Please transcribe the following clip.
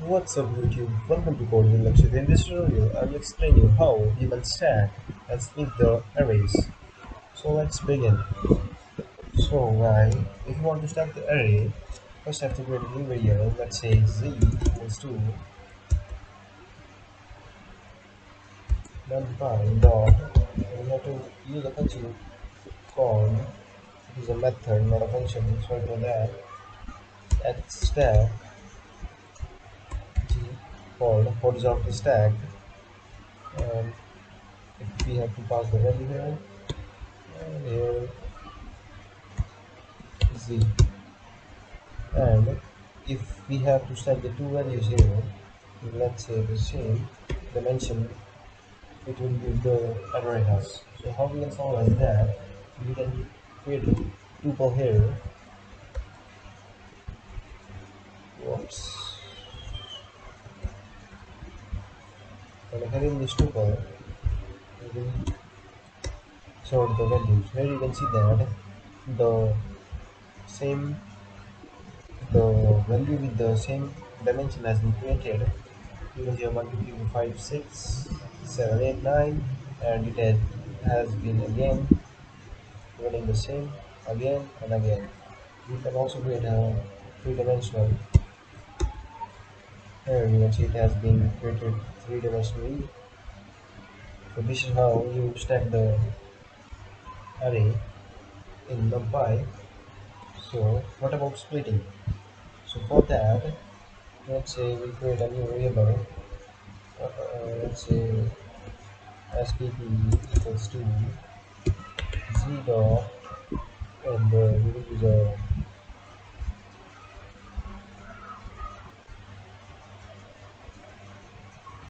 What's up YouTube? Welcome to Code with Lakshit. In this tutorial, I will explain you how you can stack and split the arrays. So let's begin. If you want to stack the array, first have to create a new variable. Let's say z equals to numpy dot. We have to use a function called, it is a method, not a function. So for that, at stack g called horizontal stack, and if we have to pass the value here, and here z. And if we have to set the two values here, let's say the same dimension, it will give the array has. So how we can solve like that? We can create a tuple here. Whoops. And having this tuple, we will sort the values. Here you can see that the same the value with the same dimension has been created. You can see 1, 2, 3, 4, 5, 6, 7, 8, 9, and has been again running the same again and again. You can also create a three-dimensional. Here you can see it has been created three-dimensionally. So this is how you stack the array in Numpy. So what about splitting? So for that, let's say we create a new variable. Let's say spp equals to z dot, and we will use a